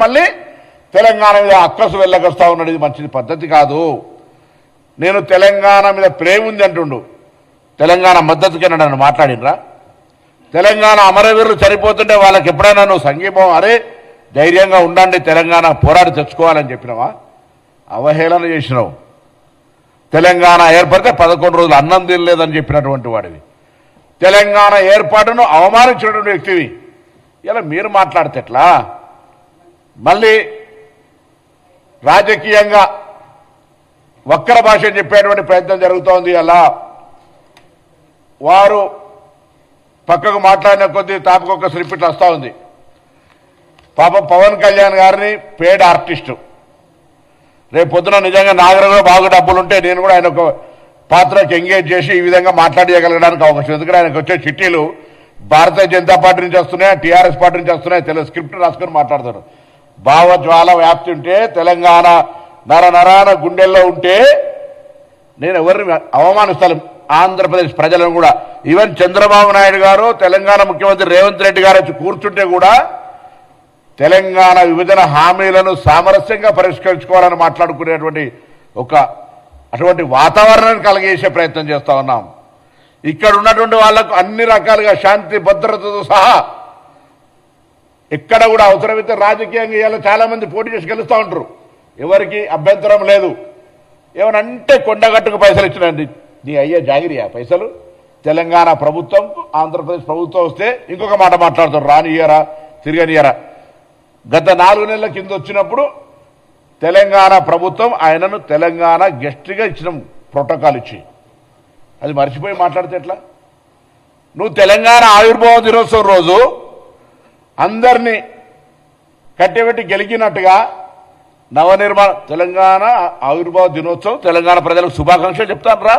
మళ్ళీ తెలంగాణ మీద అక్కసు వెళ్ళకొస్తా ఉన్నాడు. ఇది మంచిది పద్ధతి కాదు. నేను తెలంగాణ మీద ప్రేమ ఉంది అంటుండు. తెలంగాణ మద్దతుకి నన్ను మాట్లాడినరా? తెలంగాణ అమరవీరులు చనిపోతుంటే వాళ్ళకి ఎప్పుడైనా నువ్వు సంఘీభావం అరే ధైర్యంగా ఉండండి తెలంగాణ పోరాడి తెచ్చుకోవాలని చెప్పినావా? అవహేళన చేసినావు. తెలంగాణ ఏర్పడితే 11 రోజులు అన్నం తినలేదని చెప్పినటువంటి వాడివి. తెలంగాణ ఏర్పాటును అవమానించినటువంటి వ్యక్తివి. ఇలా మీరు మాట్లాడితే ఎట్లా? మళ్ళీ రాజకీయంగా వక్ర భాష చెప్పేటువంటి ప్రయత్నం జరుగుతోంది. అలా వారు పక్కకు మాట్లాడిన కొద్దీ తాపకొక్క స్లిప్పిట్లు వస్తూ ఉంది. పాపం పవన్ కళ్యాణ్ గారిని పేడ్ ఆర్టిస్టు. రేపు పొద్దున నిజంగా నాగరంలో బాగా డబ్బులుంటే నేను కూడా ఆయన ఒక పాత్రకి ఎంగేజ్ చేసి ఈ విధంగా మాట్లాడగలగడానికి అవకాశం. ఎందుకంటే ఆయనకు వచ్చే చిట్టీలు భారతీయ జనతా పార్టీ నుంచి వస్తున్నాయి, టీఆర్ఎస్ పార్టీ నుంచి వస్తున్నాయి. తెలుగు స్క్రిప్ట్ రాసుకొని మాట్లాడతారు. భావజ్వాల వ్యాప్తి ఉంటే తెలంగాణ నరాన గుండెల్లో ఉంటే నేను ఎవరిని అవమానిస్తాను? ఆంధ్రప్రదేశ్ ప్రజలను కూడా. ఈవెన్ చంద్రబాబు నాయుడు గారు తెలంగాణ ముఖ్యమంత్రి రేవంత్ రెడ్డి గారు వచ్చి కూర్చుంటే కూడా తెలంగాణ విభజన హామీలను సామరస్యంగా పరిష్కరించుకోవాలని మాట్లాడుకునేటువంటి అటువంటి వాతావరణాన్ని కలిగేసే ప్రయత్నం చేస్తా ఉన్నాం. ఇక్కడ ఉన్నటువంటి వాళ్లకు అన్ని రకాలుగా శాంతి భద్రతతో సహా ఎక్కడ కూడా అవసరమైతే రాజకీయంగా ఇవాళ చాలా మంది పోటీ చేసి గెలుస్తూ ఉంటారు. ఎవరికి అభ్యంతరం లేదు. ఏమనంటే కొండగట్టుకు పైసలు ఇచ్చినండి. నీ అయ్యే జాగిరియా పైసలు? తెలంగాణ ప్రభుత్వం ఆంధ్రప్రదేశ్ ప్రభుత్వం వస్తే ఇంకొక మాట మాట్లాడతారు. రానియరా తిరగనియరా. గత 4 నెలల కింద వచ్చినప్పుడు తెలంగాణ ప్రభుత్వం ఆయనను తెలంగాణ గెస్ట్గా ఇచ్చిన ప్రోటోకాల్ ఇచ్చి అది మర్చిపోయి మాట్లాడితే ఎట్లా? నువ్వు తెలంగాణ ఆవిర్భావ దినోత్సవం రోజు అందరినీ కట్టెబెట్టి గెలికినట్టుగా నవనిర్మాణ తెలంగాణ ఆవిర్భావ దినోత్సవం తెలంగాణ ప్రజలకు శుభాకాంక్షలు చెప్తాను రా.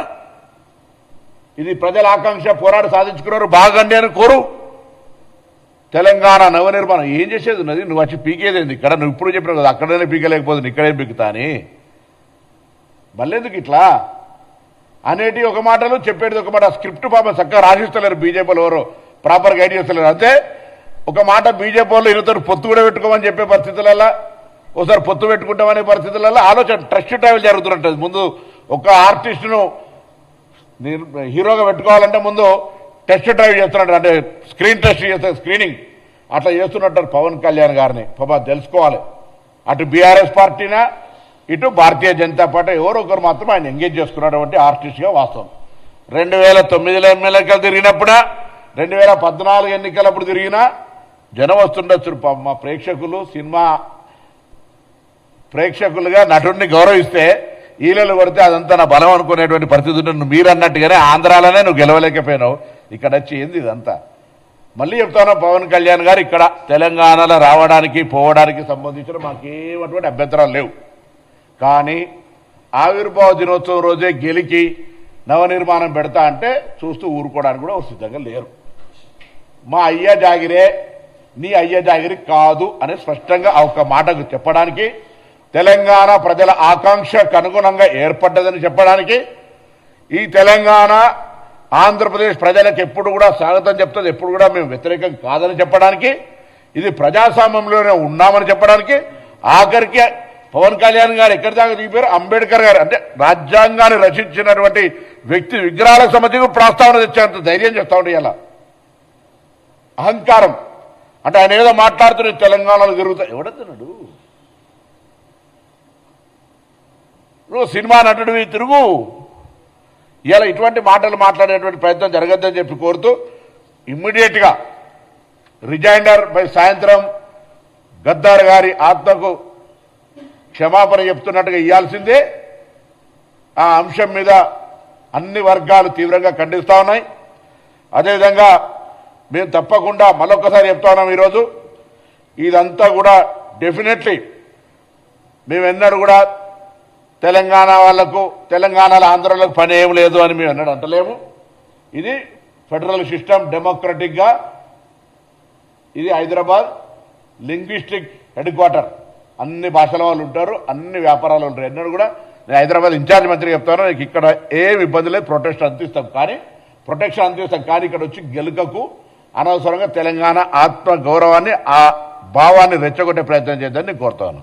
ఇది ప్రజల ఆకాంక్ష, పోరాడి సాధించుకున్నారు, బాగండి అని కోరు. తెలంగాణ నవనిర్మాణం ఏం చేసేది ఉన్నది? నువ్వు వచ్చి పీకేదేంది ఇక్కడ? నువ్వు ఇప్పుడు చెప్పినావు కదా అక్కడనే పీకలేకపోతుంది ఇక్కడేం పీకుతా అని. మళ్ళెందుకు ఇట్లా అనేటి ఒక మాటలు చెప్పేది ఒక మాట. స్క్రిప్ట్ పాపం చక్కగా రాసిస్తలేరు బీజేపీలో, ఎవరో ప్రాపర్ గైడ్ చేస్తలేరు. అంతే ఒక మాట బీజేపీ వాళ్ళు ఇరుతారు పొత్తు కూడా పెట్టుకోమని చెప్పే పరిస్థితులలో, ఒకసారి పొత్తు పెట్టుకుంటామనే పరిస్థితులలో ఆలోచన ట్రస్ట్ ట్రావెల్ జరుగుతున్నట్టు. ముందు ఒక ఆర్టిస్టును హీరోగా పెట్టుకోవాలంటే ముందు టెస్ట్ డ్రైవ్ చేస్తున్నట్టు, అంటే స్క్రీన్ టెస్ట్ చేస్తారు, స్క్రీనింగ్ అట్లా చేస్తున్నట్టు పవన్ కళ్యాణ్ గారిని పాప తెలుసుకోవాలి. అటు బీఆర్ఎస్ పార్టీనా ఇటు భారతీయ జనతా పార్టీ ఎవరో ఒకరు మాత్రం ఆయన ఎంగేజ్ చేసుకున్నటువంటి ఆర్టిస్ట్గా వాస్తవం. 2009 ఎన్నికలు తిరిగినప్పుడా 2014 ఎన్నికలప్పుడు తిరిగినా జనం వస్తుండొచ్చు. మా ప్రేక్షకులు సినిమా ప్రేక్షకులుగా నటుడిని గౌరవిస్తే ఈలలు కొడితే అదంతా నా బలం అనుకునేటువంటి పరిస్థితి ఉంటుంది. మీరు అన్నట్టుగానే ఆంధ్రాలోనే నువ్వు గెలవలేకపోయినావు. ఇక్కడ వచ్చి ఏంది ఇదంతా? మళ్ళీ చెప్తాను, పవన్ కళ్యాణ్ గారు ఇక్కడ తెలంగాణలో రావడానికి పోవడానికి సంబంధించిన మాకేమటువంటి అభ్యంతరాలు లేవు. కానీ ఆవిర్భావ దినోత్సవం రోజే గెలికి నవనిర్మాణం పెడతా అంటే చూస్తూ ఊరుకోవడానికి కూడా సిద్ధంగా లేరు. మా అయ్య జాగిరే నీ అయ్య జాగిరి కాదు అని స్పష్టంగా ఒక మాటకు చెప్పడానికి, తెలంగాణ ప్రజల ఆకాంక్షకు అనుగుణంగా ఏర్పడ్డదని చెప్పడానికి, ఈ తెలంగాణ ఆంధ్రప్రదేశ్ ప్రజలకు ఎప్పుడు కూడా స్వాగతం చెప్తుంది, ఎప్పుడు కూడా మేము వ్యతిరేకం కాదని చెప్పడానికి, ఇది ప్రజాస్వామ్యంలోనే ఉన్నామని చెప్పడానికి, ఆఖరికి పవన్ కళ్యాణ్ గారు ఎక్కడి దాకా దిగిపోయారు? అంబేద్కర్ గారు అంటే రాజ్యాంగాన్ని రచించినటువంటి వ్యక్తి విగ్రహాలకు సంబంధించి ప్రస్తావన తెచ్చేంత ధైర్యం చేస్తా ఉండే. ఇలా అహంకారం అంటే ఆయన ఏదో మాట్లాడుతున్న తెలంగాణలో తిరుగుతా ఎవడతున్నాడు? నువ్వు సినిమా నటుడివి తిరుగు. ఇలా ఇటువంటి మాటలు మాట్లాడేటువంటి ప్రయత్నం జరగద్దని చెప్పి కోరుతూ ఇమ్మీడియట్గా రిజైండర్ బై సాయంత్రం గద్దార్ గారి ఆత్మకు క్షమాపణ చెప్తున్నట్టుగా ఇవ్వాల్సిందే. ఆ అంశం మీద అన్ని వర్గాలు తీవ్రంగా ఖండిస్తూ ఉన్నాయి. అదేవిధంగా మేము తప్పకుండా మరొకసారి చెప్తా ఉన్నాం, ఈరోజు ఇదంతా కూడా డెఫినెట్లీ మేము ఎన్నడూ కూడా తెలంగాణ వాళ్లకు తెలంగాణలో ఆంధ్రలకు పని ఏం లేదు అని మేము ఎన్నడూ అంటలేము. ఇది ఫెడరల్ సిస్టమ్, డెమోక్రటిక్గా ఇది హైదరాబాద్ లింగ్విస్టిక్ హెడ్ క్వార్టర్. అన్ని భాషల వాళ్ళు ఉంటారు, అన్ని వ్యాపారాలు ఉంటారు. ఎన్నడూ కూడా నేను హైదరాబాద్ ఇన్ఛార్జ్ మంత్రి చెప్తాను, నీకు ఇక్కడ ఏం ఇబ్బంది లేదు, ప్రొటెక్షన్ అందిస్తాం కానీ ఇక్కడ వచ్చి గెలుకకు అనవసరంగా తెలంగాణ ఆత్మ గౌరవాన్ని, ఆ భావాన్ని రెచ్చగొట్టే ప్రయత్నం చేద్దని నేను కోరుతాను.